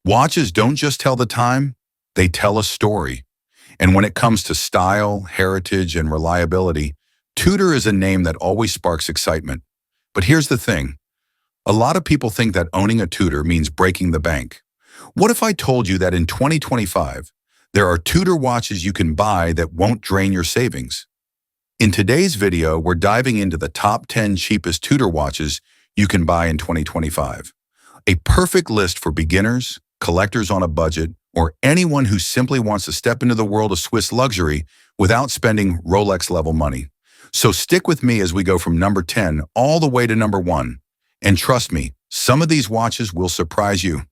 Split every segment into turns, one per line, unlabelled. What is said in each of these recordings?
Watches don't just tell the time, they tell a story. And when it comes to style, heritage, and reliability, Tudor is a name that always sparks excitement. But here's the thing. A lot of people think that owning a Tudor means breaking the bank. What if I told you that in 2025, there are Tudor watches you can buy that won't drain your savings? In today's video, we're diving into the top 10 cheapest Tudor watches you can buy in 2025. A perfect list for beginners, collectors on a budget, or anyone who simply wants to step into the world of Swiss luxury without spending Rolex-level money. So stick with me as we go from number 10 all the way to number 1. And trust me, some of these watches will surprise you.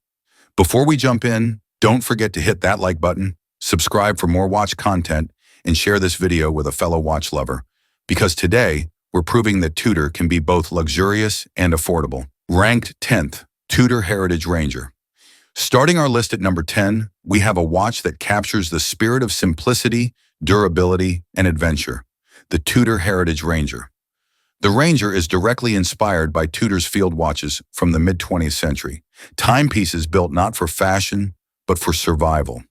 Before we jump in, don't forget to hit that like button, subscribe for more watch content, and share this video with a fellow watch lover. Because today, we're proving that Tudor can be both luxurious and affordable. Ranked 10th, Tudor Heritage Ranger. Starting our list at number 10, we have a watch that captures the spirit of simplicity, durability, and adventure. The Tudor Heritage Ranger. The Ranger is directly inspired by Tudor's field watches from the mid-20th century, timepieces built not for fashion, but for survival.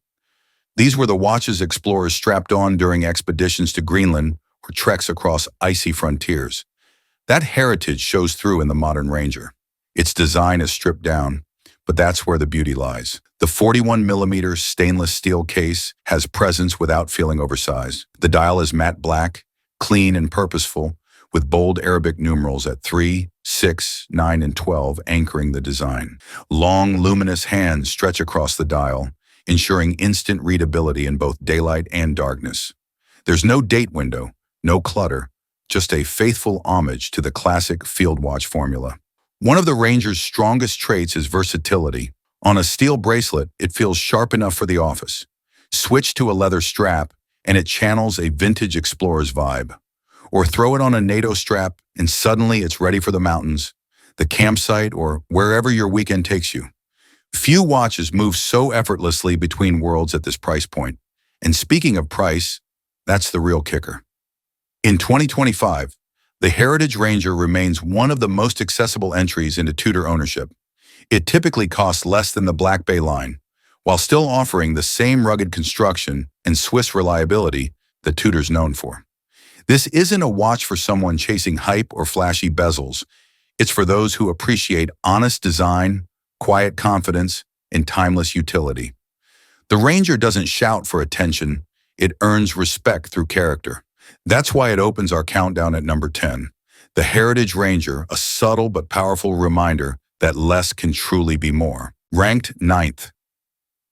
These were the watches explorers strapped on during expeditions to Greenland or treks across icy frontiers. That heritage shows through in the modern Ranger. Its design is stripped down, but that's where the beauty lies. The 41mm stainless steel case has presence without feeling oversized. The dial is matte black, clean and purposeful, with bold Arabic numerals at 3, 6, 9, and 12 anchoring the design. Long, luminous hands stretch across the dial, ensuring instant readability in both daylight and darkness. There's no date window, no clutter, just a faithful homage to the classic field watch formula. One of the Ranger's strongest traits is versatility. On a steel bracelet, it feels sharp enough for the office. Switch to a leather strap, and it channels a vintage explorer's vibe. Or throw it on a NATO strap, and suddenly it's ready for the mountains, the campsite, or wherever your weekend takes you. Few watches move so effortlessly between worlds at this price point. And speaking of price, that's the real kicker. In 2025, the Heritage Ranger remains one of the most accessible entries into Tudor ownership. It typically costs less than the Black Bay line, while still offering the same rugged construction and Swiss reliability that Tudor's known for. This isn't a watch for someone chasing hype or flashy bezels. It's for those who appreciate honest design, quiet confidence, and timeless utility. The Ranger doesn't shout for attention, it earns respect through character. That's why it opens our countdown at number 10. The Heritage Ranger, a subtle but powerful reminder that less can truly be more. Ranked 9th,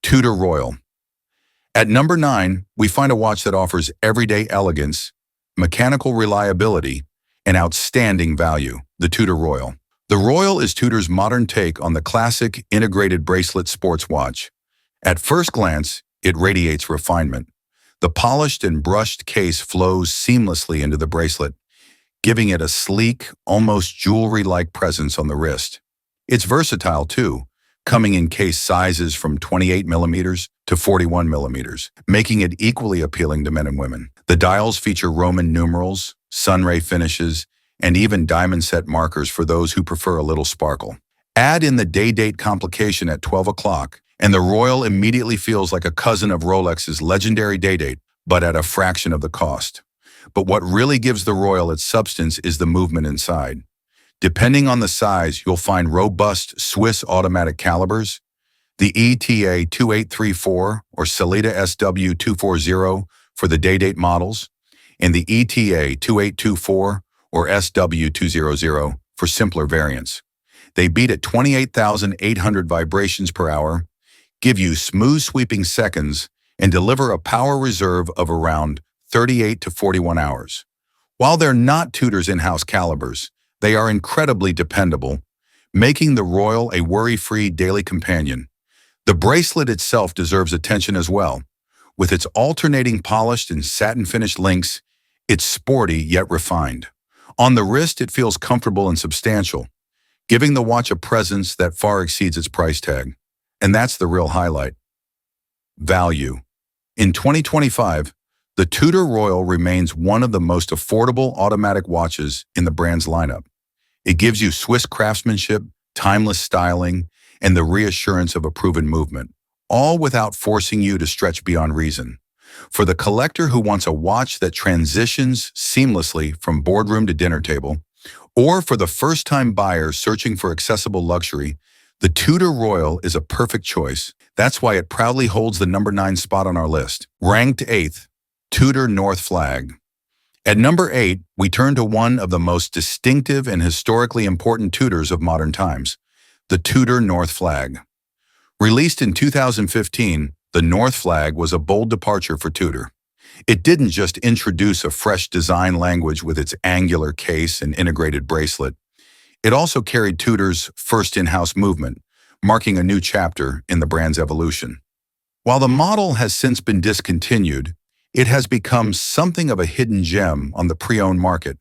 Tudor Royal. At number 9, we find a watch that offers everyday elegance, mechanical reliability, and outstanding value, the Tudor Royal. The Royal is Tudor's modern take on the classic integrated bracelet sports watch. At first glance, it radiates refinement. The polished and brushed case flows seamlessly into the bracelet, giving it a sleek, almost jewelry-like presence on the wrist. It's versatile too, coming in case sizes from 28mm to 41mm, making it equally appealing to men and women. The dials feature Roman numerals, sunray finishes, and even diamond set markers for those who prefer a little sparkle. Add in the day-date complication at 12 o'clock, and the Royal immediately feels like a cousin of Rolex's legendary day-date, but at a fraction of the cost. But what really gives the Royal its substance is the movement inside. Depending on the size, you'll find robust Swiss automatic calibers, the ETA 2834 or Sellita SW 240 for the day-date models, and the ETA 2824 or SW 200 for simpler variants. They beat at 28,800 vibrations per hour, give you smooth sweeping seconds, and deliver a power reserve of around 38 to 41 hours. While they're not Tudor's in-house calibers, they are incredibly dependable, making the Royal a worry-free daily companion. The bracelet itself deserves attention as well. With its alternating polished and satin-finished links, it's sporty yet refined. On the wrist, it feels comfortable and substantial, giving the watch a presence that far exceeds its price tag. And that's the real highlight. Value. In 2025, the Tudor Royal remains one of the most affordable automatic watches in the brand's lineup. It gives you Swiss craftsmanship, timeless styling, and the reassurance of a proven movement, all without forcing you to stretch beyond reason. For the collector who wants a watch that transitions seamlessly from boardroom to dinner table, or for the first-time buyer searching for accessible luxury, the Tudor Royal is a perfect choice. That's why it proudly holds the number 9 spot on our list. Ranked 8th, Tudor North Flag. At number 8, we turn to one of the most distinctive and historically important Tudors of modern times, the Tudor North Flag. Released in 2015, the North Flag was a bold departure for Tudor. It didn't just introduce a fresh design language with its angular case and integrated bracelet. It also carried Tudor's first in-house movement, marking a new chapter in the brand's evolution. While the model has since been discontinued, it has become something of a hidden gem on the pre-owned market,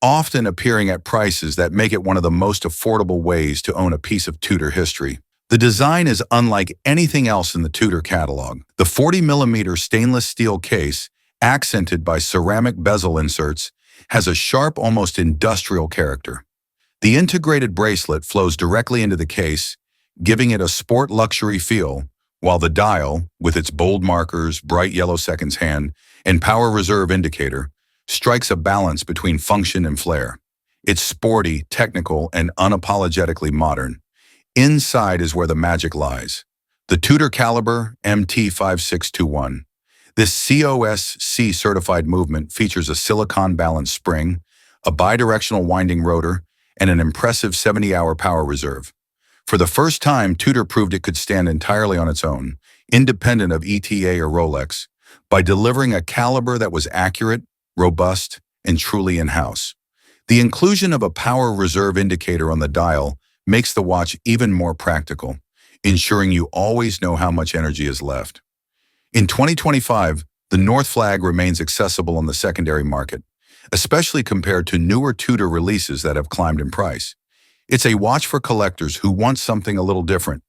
often appearing at prices that make it one of the most affordable ways to own a piece of Tudor history. The design is unlike anything else in the Tudor catalog. The 40mm stainless steel case, accented by ceramic bezel inserts, has a sharp, almost industrial character. The integrated bracelet flows directly into the case, giving it a sport luxury feel, while the dial, with its bold markers, bright yellow seconds hand, and power reserve indicator, strikes a balance between function and flair. It's sporty, technical, and unapologetically modern. Inside is where the magic lies. The Tudor Caliber MT5621. This COSC certified movement features a silicon-balanced spring, a bidirectional winding rotor, and an impressive 70-hour power reserve. For the first time, Tudor proved it could stand entirely on its own, independent of ETA or Rolex, by delivering a caliber that was accurate, robust, and truly in-house. The inclusion of a power reserve indicator on the dial makes the watch even more practical, ensuring you always know how much energy is left. In 2025, the North Flag remains accessible on the secondary market, especially compared to newer Tudor releases that have climbed in price. It's a watch for collectors who want something a little different,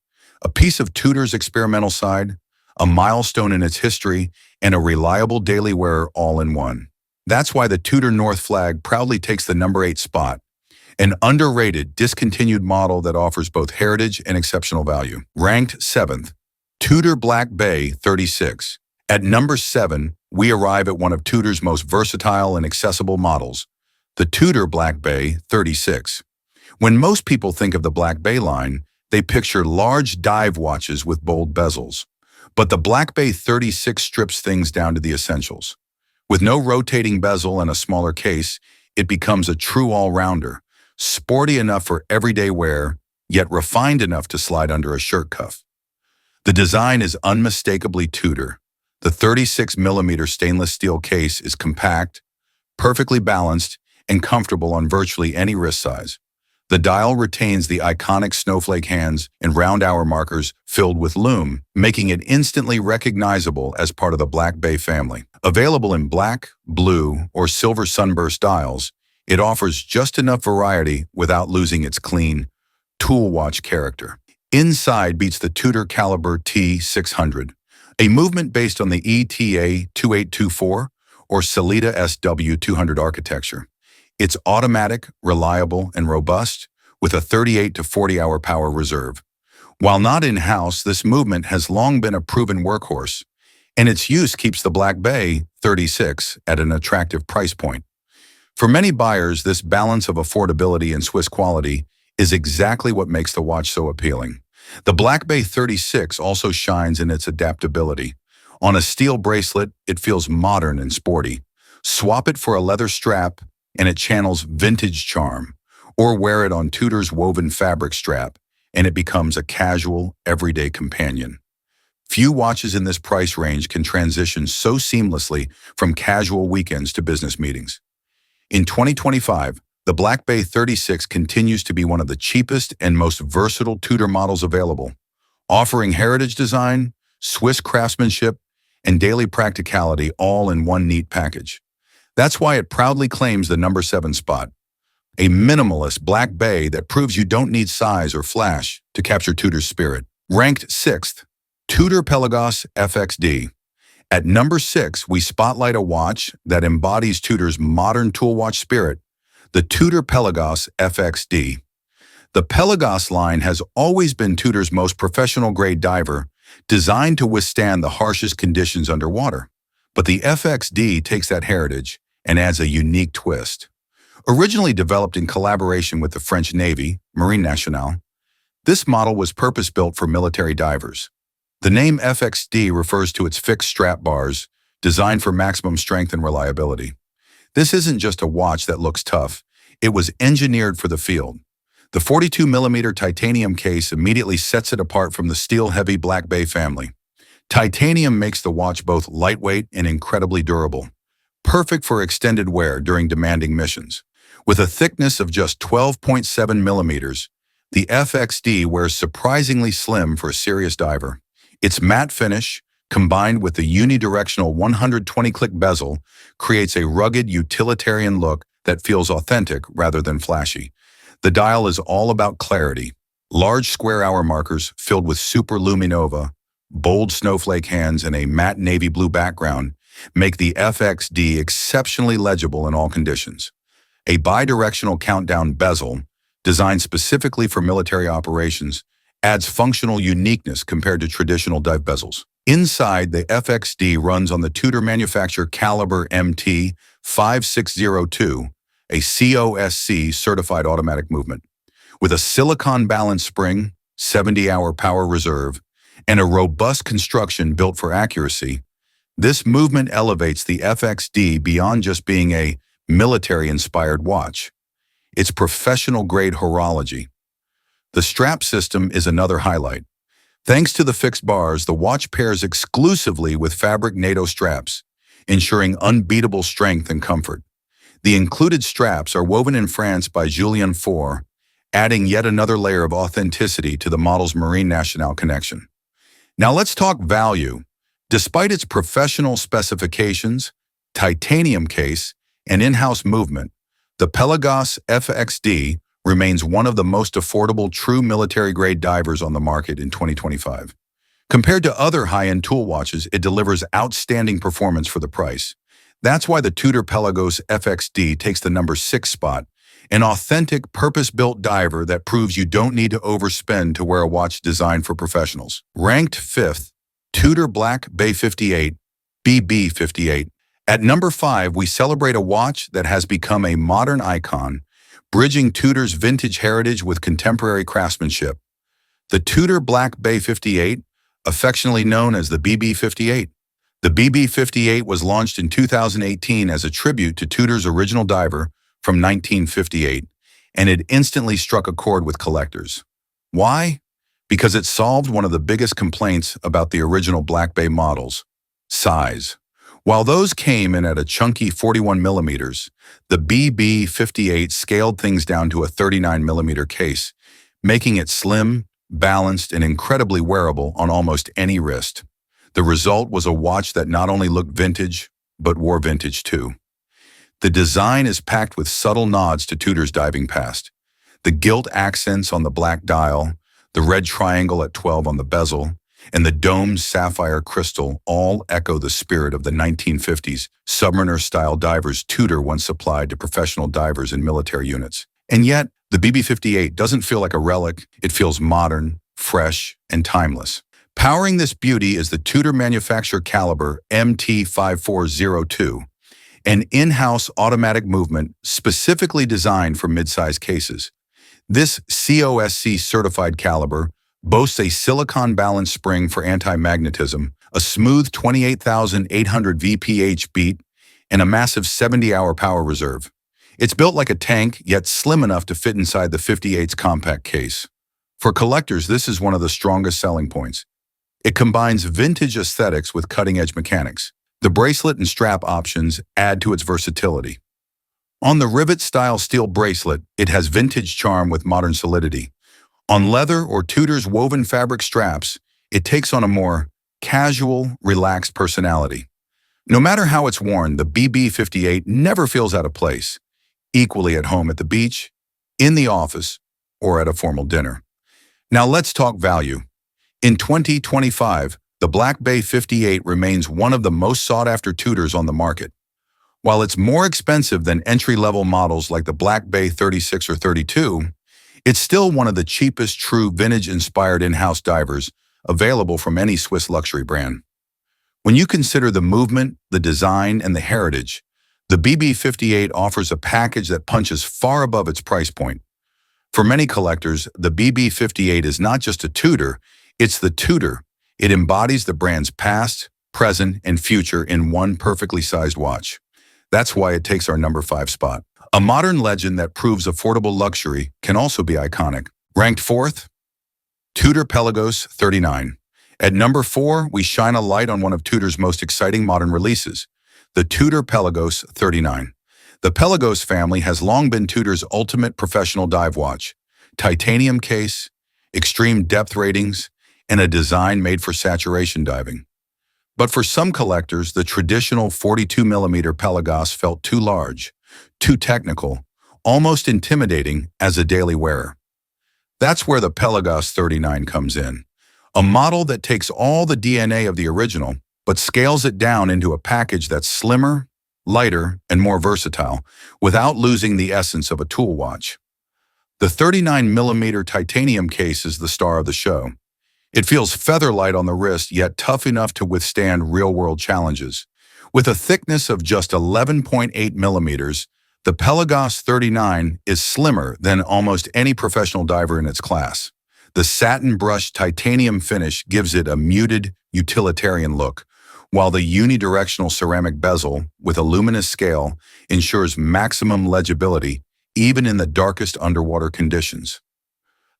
a piece of Tudor's experimental side, a milestone in its history, and a reliable daily wearer all in one. That's why the Tudor North Flag proudly takes the number 8 spot, an underrated, discontinued model that offers both heritage and exceptional value. Ranked 7th, Tudor Black Bay 36. At number 7, we arrive at one of Tudor's most versatile and accessible models, the Tudor Black Bay 36. When most people think of the Black Bay line, they picture large dive watches with bold bezels. But the Black Bay 36 strips things down to the essentials. With no rotating bezel and a smaller case, it becomes a true all-rounder, sporty enough for everyday wear, yet refined enough to slide under a shirt cuff. The design is unmistakably Tudor. The 36mm stainless steel case is compact, perfectly balanced, and comfortable on virtually any wrist size. The dial retains the iconic snowflake hands and round hour markers filled with lume, making it instantly recognizable as part of the Black Bay family. Available in black, blue, or silver sunburst dials, it offers just enough variety without losing its clean, tool watch character. Inside beats the Tudor Caliber T600, a movement based on the ETA 2824 or Sellita SW200 architecture. It's automatic, reliable, and robust, with a 38 to 40-hour power reserve. While not in-house, this movement has long been a proven workhorse, and its use keeps the Black Bay 36 at an attractive price point. For many buyers, this balance of affordability and Swiss quality is exactly what makes the watch so appealing. The Black Bay 36 also shines in its adaptability. On a steel bracelet, it feels modern and sporty. Swap it for a leather strap, and it channels vintage charm, or wear it on Tudor's woven fabric strap, and it becomes a casual, everyday companion. Few watches in this price range can transition so seamlessly from casual weekends to business meetings. In 2025, the Black Bay 36 continues to be one of the cheapest and most versatile Tudor models available, offering heritage design, Swiss craftsmanship, and daily practicality all in one neat package. That's why it proudly claims the number 7 spot, a minimalist Black Bay that proves you don't need size or flash to capture Tudor's spirit. Ranked 6th, Tudor Pelagos FXD. At number 6, we spotlight a watch that embodies Tudor's modern tool watch spirit, the Tudor Pelagos FXD. The Pelagos line has always been Tudor's most professional-grade diver, designed to withstand the harshest conditions underwater. But the FXD takes that heritage and adds a unique twist. Originally developed in collaboration with the French Navy, Marine Nationale, this model was purpose-built for military divers. The name FXD refers to its fixed strap bars, designed for maximum strength and reliability. This isn't just a watch that looks tough. It was engineered for the field. The 42mm titanium case immediately sets it apart from the steel-heavy Black Bay family. Titanium makes the watch both lightweight and incredibly durable, perfect for extended wear during demanding missions. With a thickness of just 12.7 millimeters, the FXD wears surprisingly slim for a serious diver. Its matte finish, combined with the unidirectional 120-click bezel, creates a rugged, utilitarian look that feels authentic rather than flashy. The dial is all about clarity. Large square hour markers filled with superluminova, bold snowflake hands, and a matte navy blue background make the FXD exceptionally legible in all conditions. A bidirectional countdown bezel, designed specifically for military operations, adds functional uniqueness compared to traditional dive bezels. Inside, the FXD runs on the Tudor manufacturer caliber MT 5602, a COSC certified automatic movement. With a silicon balance spring, 70-hour power reserve, and a robust construction built for accuracy, this movement elevates the FXD beyond just being a military-inspired watch. It's professional-grade horology. The strap system is another highlight. Thanks to the fixed bars, the watch pairs exclusively with fabric NATO straps, ensuring unbeatable strength and comfort. The included straps are woven in France by Julien Faure, adding yet another layer of authenticity to the model's Marine Nationale connection. Now let's talk value. Despite its professional specifications, titanium case, and in-house movement, the Pelagos FXD remains one of the most affordable true military-grade divers on the market in 2025. Compared to other high-end tool watches, it delivers outstanding performance for the price. That's why the Tudor Pelagos FXD takes the number 6 spot, an authentic, purpose-built diver that proves you don't need to overspend to wear a watch designed for professionals. Ranked 5th, Tudor Black Bay 58, BB 58. At number 5, we celebrate a watch that has become a modern icon, bridging Tudor's vintage heritage with contemporary craftsmanship. The Tudor Black Bay 58, affectionately known as the BB 58. The BB 58 was launched in 2018 as a tribute to Tudor's original diver from 1958, and it instantly struck a chord with collectors. Why? Because it solved one of the biggest complaints about the original Black Bay models: size. While those came in at a chunky 41 millimeters, the BB 58 scaled things down to a 39 millimeter case, making it slim, balanced, and incredibly wearable on almost any wrist. The result was a watch that not only looked vintage, but wore vintage too. The design is packed with subtle nods to Tudor's diving past. The gilt accents on the black dial, the red triangle at 12 on the bezel, and the domed sapphire crystal all echo the spirit of the 1950s Submariner-style divers Tudor once supplied to professional divers in military units. And yet, the BB-58 doesn't feel like a relic. It feels modern, fresh, and timeless. Powering this beauty is the Tudor manufacturer caliber MT5402, an in-house automatic movement specifically designed for mid-size cases. This COSC certified caliber boasts a silicon balance spring for anti-magnetism, a smooth 28,800 VPH beat, and a massive 70-hour power reserve. It's built like a tank, yet slim enough to fit inside the 58's compact case. For collectors, this is one of the strongest selling points. It combines vintage aesthetics with cutting-edge mechanics. The bracelet and strap options add to its versatility. On the rivet-style steel bracelet, it has vintage charm with modern solidity. On leather or Tudor's woven fabric straps, it takes on a more casual, relaxed personality. No matter how it's worn, the BB-58 never feels out of place, equally at home at the beach, in the office, or at a formal dinner. Now let's talk value. In 2025, the Black Bay 58 remains one of the most sought-after Tudors on the market. While it's more expensive than entry-level models like the Black Bay 36 or 32, It's still one of the cheapest true vintage-inspired in-house divers available from any Swiss luxury brand. When you consider the movement, the design, and the heritage, the BB58 offers a package that punches far above its price point. For many collectors, the BB58 is not just a Tudor, it's the Tudor. It embodies the brand's past, present, and future in one perfectly sized watch. That's why it takes our number 5 spot. A modern legend that proves affordable luxury can also be iconic. Ranked 4th, Tudor Pelagos 39. At number 4, we shine a light on one of Tudor's most exciting modern releases, the Tudor Pelagos 39. The Pelagos family has long been Tudor's ultimate professional dive watch. Titanium case, extreme depth ratings, and a design made for saturation diving. But for some collectors, the traditional 42mm Pelagos felt too large, too technical, almost intimidating as a daily wearer. That's where the Pelagos 39 comes in. A model that takes all the DNA of the original, but scales it down into a package that's slimmer, lighter, and more versatile, without losing the essence of a tool watch. The 39mm titanium case is the star of the show. It feels feather-light on the wrist, yet tough enough to withstand real-world challenges. With a thickness of just 11.8 millimeters, the Pelagos 39 is slimmer than almost any professional diver in its class. The satin-brushed titanium finish gives it a muted, utilitarian look, while the unidirectional ceramic bezel with a luminous scale ensures maximum legibility even in the darkest underwater conditions.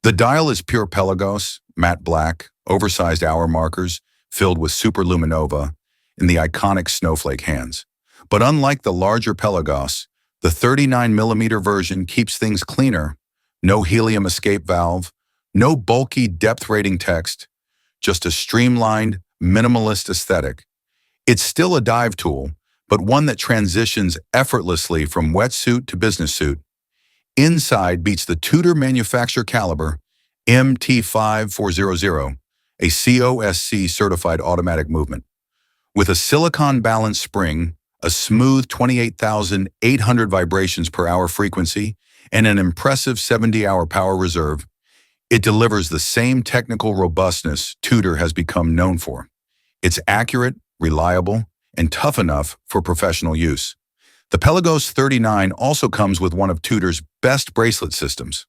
The dial is pure Pelagos, matte black, oversized hour markers filled with superluminova in the iconic snowflake hands. But unlike the larger Pelagos, the 39mm version keeps things cleaner. No helium escape valve, no bulky depth rating text, just a streamlined, minimalist aesthetic. It's still a dive tool, but one that transitions effortlessly from wetsuit to business suit. Inside beats the Tudor manufacturer caliber MT5400, a COSC certified automatic movement. With a silicon balanced spring, a smooth 28,800 vibrations per hour frequency, and an impressive 70-hour power reserve, it delivers the same technical robustness Tudor has become known for. It's accurate, reliable, and tough enough for professional use. The Pelagos 39 also comes with one of Tudor's best bracelet systems.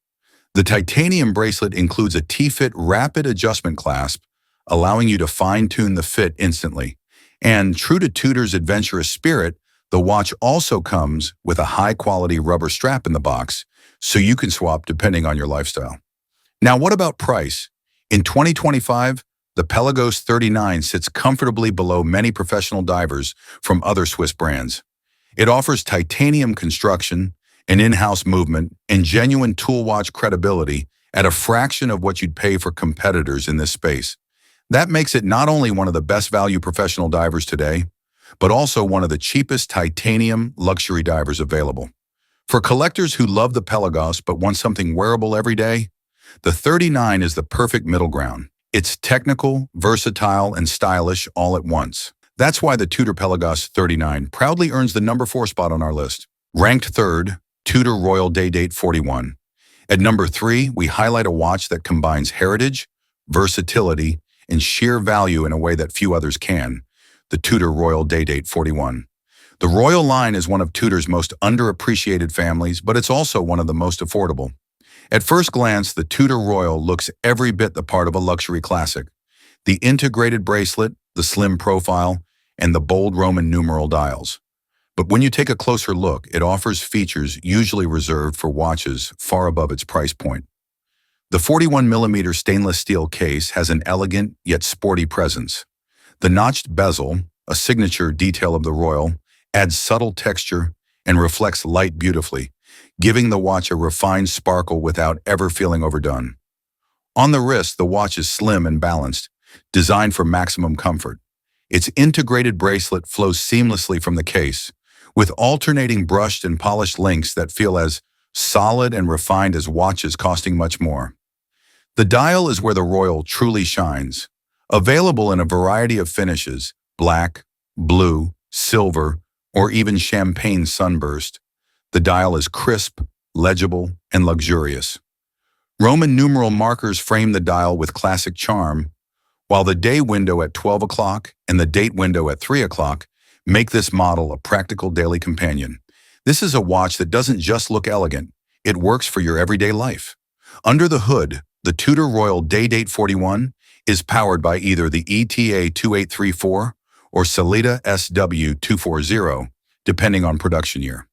The titanium bracelet includes a T-Fit rapid adjustment clasp, allowing you to fine-tune the fit instantly. And true to Tudor's adventurous spirit, the watch also comes with a high-quality rubber strap in the box, so you can swap depending on your lifestyle. Now, what about price? In 2025, the Pelagos 39 sits comfortably below many professional divers from other Swiss brands. It offers titanium construction, an in-house movement, and genuine tool watch credibility at a fraction of what you'd pay for competitors in this space. That makes it not only one of the best value professional divers today, but also one of the cheapest titanium luxury divers available. For collectors who love the Pelagos but want something wearable every day, the 39 is the perfect middle ground. It's technical, versatile, and stylish all at once. That's why the Tudor Pelagos 39 proudly earns the number 4 spot on our list. Ranked 3rd, Tudor Royal Day-Date 41. At number 3, we highlight a watch that combines heritage, versatility, and sheer value in a way that few others can, the Tudor Royal Day-Date 41. The Royal line is one of Tudor's most underappreciated families, but it's also one of the most affordable. At first glance, the Tudor Royal looks every bit the part of a luxury classic. The integrated bracelet, the slim profile, and the bold Roman numeral dials. But when you take a closer look, it offers features usually reserved for watches far above its price point. The 41mm stainless steel case has an elegant yet sporty presence. The notched bezel, a signature detail of the Royal, adds subtle texture and reflects light beautifully, giving the watch a refined sparkle without ever feeling overdone. On the wrist, the watch is slim and balanced, designed for maximum comfort. Its integrated bracelet flows seamlessly from the case, with alternating brushed and polished links that feel as solid and refined as watches costing much more. The dial is where the Royal truly shines. Available in a variety of finishes, black, blue, silver, or even champagne sunburst, the dial is crisp, legible, and luxurious. Roman numeral markers frame the dial with classic charm, while the day window at 12 o'clock and the date window at 3 o'clock make this model a practical daily companion. This is a watch that doesn't just look elegant, it works for your everyday life. Under the hood, the Tudor Royal Day-Date 41 is powered by either the ETA 2834 or Sellita SW240, depending on production year.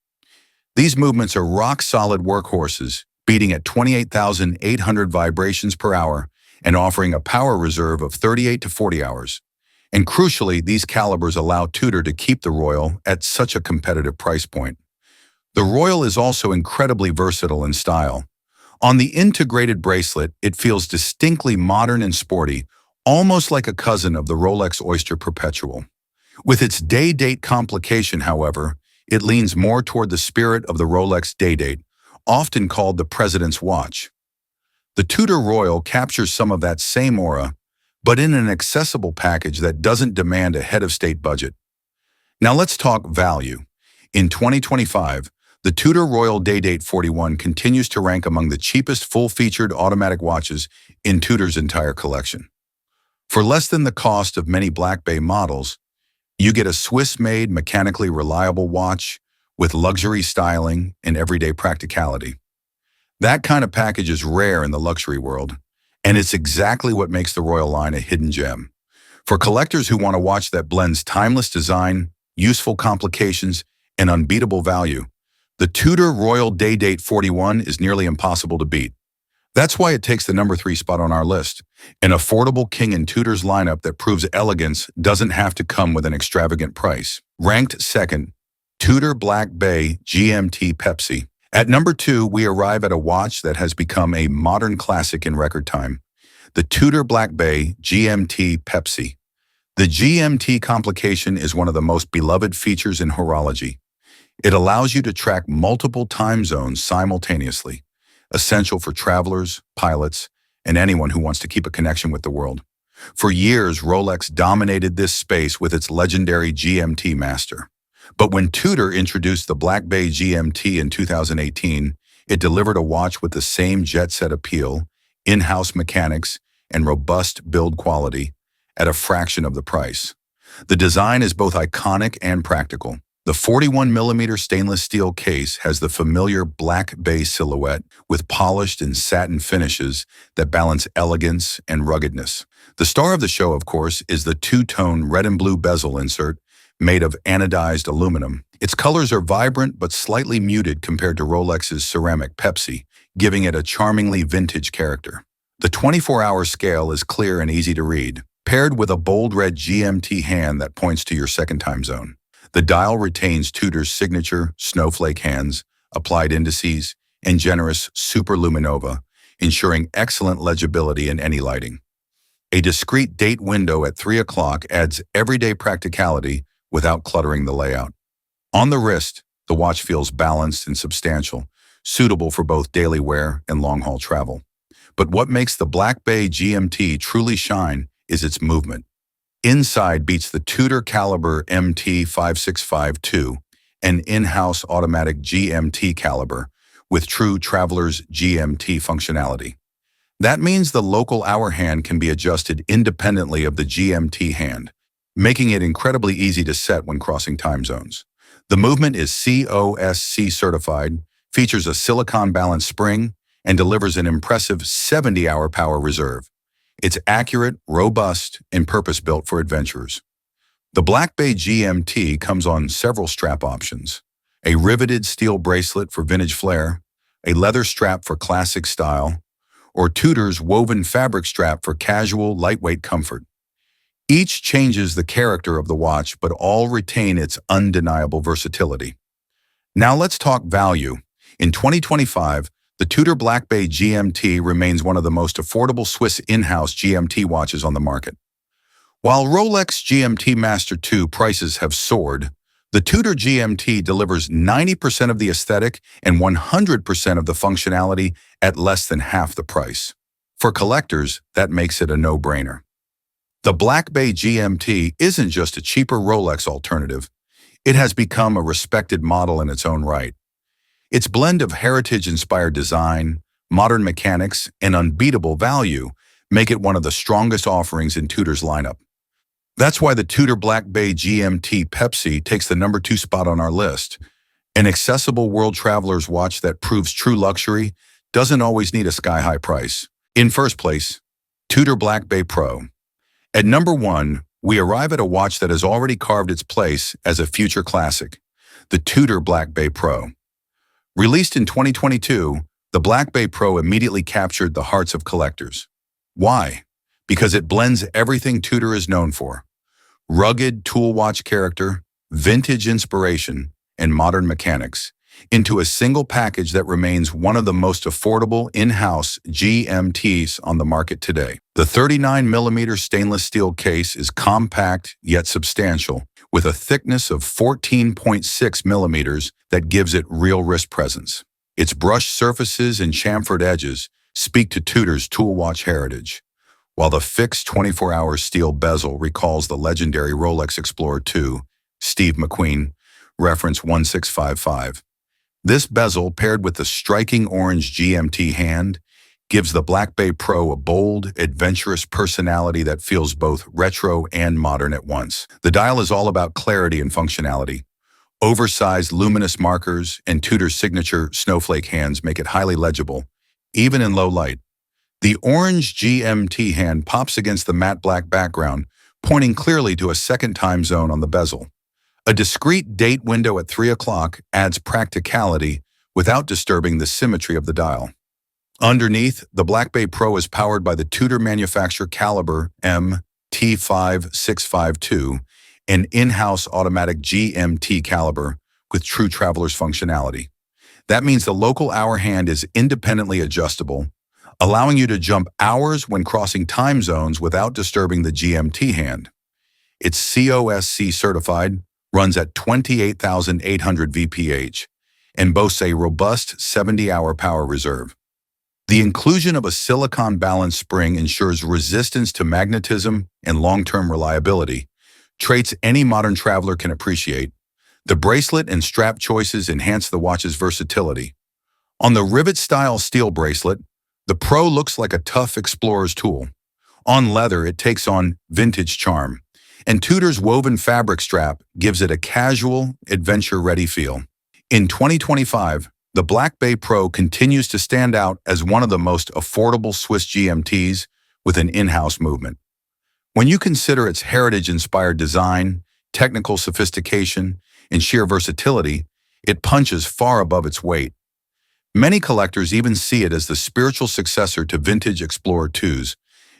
These movements are rock-solid workhorses, beating at 28,800 vibrations per hour and offering a power reserve of 38 to 40 hours. And crucially, these calibers allow Tudor to keep the Royal at such a competitive price point. The Royal is also incredibly versatile in style. On the integrated bracelet, it feels distinctly modern and sporty, almost like a cousin of the Rolex Oyster Perpetual. With its day-date complication, however, it leans more toward the spirit of the Rolex Day-Date, often called the President's Watch. The Tudor Royal captures some of that same aura, but in an accessible package that doesn't demand a head-of-state budget. Now let's talk value. In 2025, the Tudor Royal Day-Date 41 continues to rank among the cheapest full-featured automatic watches in Tudor's entire collection. For less than the cost of many Black Bay models, you get a Swiss-made, mechanically reliable watch with luxury styling and everyday practicality. That kind of package is rare in the luxury world, and it's exactly what makes the Royal line a hidden gem. For collectors who want a watch that blends timeless design, useful complications, and unbeatable value, the Tudor Royal Day-Date 41 is nearly impossible to beat. That's why it takes the number 3 spot on our list, an affordable king in Tudor's lineup that proves elegance doesn't have to come with an extravagant price. Ranked second, Tudor Black Bay GMT Pepsi. At number 2, we arrive at a watch that has become a modern classic in record time, the Tudor Black Bay GMT Pepsi. The GMT complication is one of the most beloved features in horology. It allows you to track multiple time zones simultaneously, essential for travelers, pilots, and anyone who wants to keep a connection with the world. For years, Rolex dominated this space with its legendary GMT master. But when Tudor introduced the Black Bay GMT in 2018, it delivered a watch with the same jet-set appeal, in-house mechanics, and robust build quality at a fraction of the price. The design is both iconic and practical. The 41mm stainless steel case has the familiar Black Bay silhouette with polished and satin finishes that balance elegance and ruggedness. The star of the show, of course, is the two-tone red and blue bezel insert made of anodized aluminum. Its colors are vibrant but slightly muted compared to Rolex's ceramic Pepsi, giving it a charmingly vintage character. The 24-hour scale is clear and easy to read, paired with a bold red GMT hand that points to your second time zone. The dial retains Tudor's signature snowflake hands, applied indices, and generous superluminova, ensuring excellent legibility in any lighting. A discrete date window at 3 o'clock adds everyday practicality without cluttering the layout. On the wrist, the watch feels balanced and substantial, suitable for both daily wear and long-haul travel. But what makes the Black Bay GMT truly shine is its movement. Inside beats the Tudor caliber MT5652, an in-house automatic GMT caliber with true traveler's GMT functionality. That means the local hour hand can be adjusted independently of the GMT hand, making it incredibly easy to set when crossing time zones. The movement is COSC certified, features a silicon-balanced spring, and delivers an impressive 70-hour power reserve. It's accurate, robust, and purpose-built for adventurers. The Black Bay GMT comes on several strap options: a riveted steel bracelet for vintage flair, a leather strap for classic style, or Tudor's woven fabric strap for casual, lightweight comfort. Each changes the character of the watch, but all retain its undeniable versatility. Now let's talk value. In 2025, the Tudor Black Bay GMT remains one of the most affordable Swiss in-house GMT watches on the market. While Rolex GMT Master 2 prices have soared, the Tudor GMT delivers 90% of the aesthetic and 100% of the functionality at less than half the price. For collectors, that makes it a no-brainer. The Black Bay GMT isn't just a cheaper Rolex alternative. It has become a respected model in its own right. Its blend of heritage-inspired design, modern mechanics, and unbeatable value make it one of the strongest offerings in Tudor's lineup. That's why the Tudor Black Bay GMT Pepsi takes the #2 spot on our list. An accessible world traveler's watch that proves true luxury doesn't always need a sky-high price. In first place, Tudor Black Bay Pro. At #1, we arrive at a watch that has already carved its place as a future classic, the Tudor Black Bay Pro. Released in 2022, the Black Bay Pro immediately captured the hearts of collectors. Why? Because it blends everything Tudor is known for: rugged tool watch character, vintage inspiration, and modern mechanics, into a single package that remains one of the most affordable in-house GMTs on the market today. The 39mm stainless steel case is compact yet substantial, with a thickness of 14.6 millimeters that gives it real wrist presence. Its brushed surfaces and chamfered edges speak to Tudor's tool watch heritage, while the fixed 24-hour steel bezel recalls the legendary Rolex Explorer 2, Steve McQueen, reference 1655. This bezel, paired with the striking orange GMT hand, gives the Black Bay Pro a bold, adventurous personality that feels both retro and modern at once. The dial is all about clarity and functionality. Oversized luminous markers and Tudor's signature snowflake hands make it highly legible, even in low light. The orange GMT hand pops against the matte black background, pointing clearly to a second time zone on the bezel. A discrete date window at 3 o'clock adds practicality without disturbing the symmetry of the dial. Underneath, the Black Bay Pro is powered by the Tudor manufacturer caliber MT5652, an in-house automatic GMT caliber with true traveler's functionality. That means the local hour hand is independently adjustable, allowing you to jump hours when crossing time zones without disturbing the GMT hand. It's COSC certified, runs at 28,800 VPH, and boasts a robust 70-hour power reserve. The inclusion of a silicone balance spring ensures resistance to magnetism and long-term reliability, traits any modern traveler can appreciate. The bracelet and strap choices enhance the watch's versatility. On the rivet-style steel bracelet, the Pro looks like a tough explorer's tool. On leather, it takes on vintage charm, and Tudor's woven fabric strap gives it a casual, adventure-ready feel. In 2025, the Black Bay Pro continues to stand out as one of the most affordable Swiss GMTs with an in-house movement. When you consider its heritage-inspired design, technical sophistication, and sheer versatility, it punches far above its weight. Many collectors even see it as the spiritual successor to vintage Explorer 2s,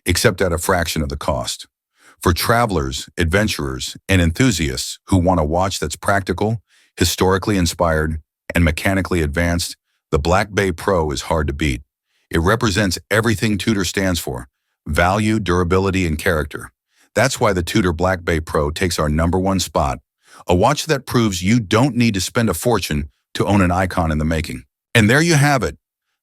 except at a fraction of the cost. For travelers, adventurers, and enthusiasts who want a watch that's practical, historically inspired, and mechanically advanced, the Black Bay Pro is hard to beat. It represents everything Tudor stands for: value, durability, and character. That's why the Tudor Black Bay Pro takes our #1 spot, a watch that proves you don't need to spend a fortune to own an icon in the making. And there you have it,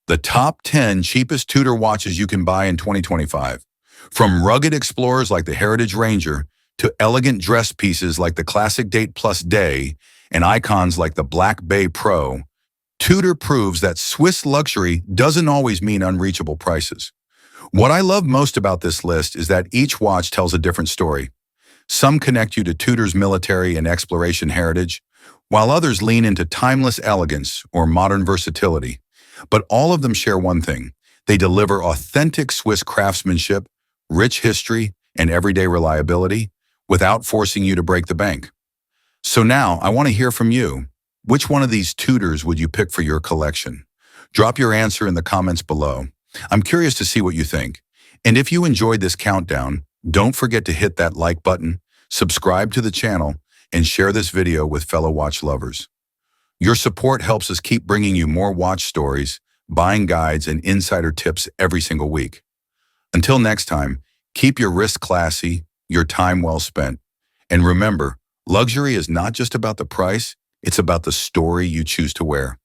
the top 10 cheapest Tudor watches you can buy in 2025. From rugged explorers like the Heritage Ranger to elegant dress pieces like the classic Date Plus Day and icons like the Black Bay Pro, Tudor proves that Swiss luxury doesn't always mean unreachable prices. What I love most about this list is that each watch tells a different story. Some connect you to Tudor's military and exploration heritage, while others lean into timeless elegance or modern versatility. But all of them share one thing: they deliver authentic Swiss craftsmanship, rich history, and everyday reliability without forcing you to break the bank. So now, I want to hear from you. Which one of these Tudors would you pick for your collection? Drop your answer in the comments below. I'm curious to see what you think. And if you enjoyed this countdown, don't forget to hit that like button, subscribe to the channel, and share this video with fellow watch lovers. Your support helps us keep bringing you more watch stories, buying guides, and insider tips every single week. Until next time, keep your wrist classy, your time well spent. And remember, luxury is not just about the price, it's about the story you choose to wear.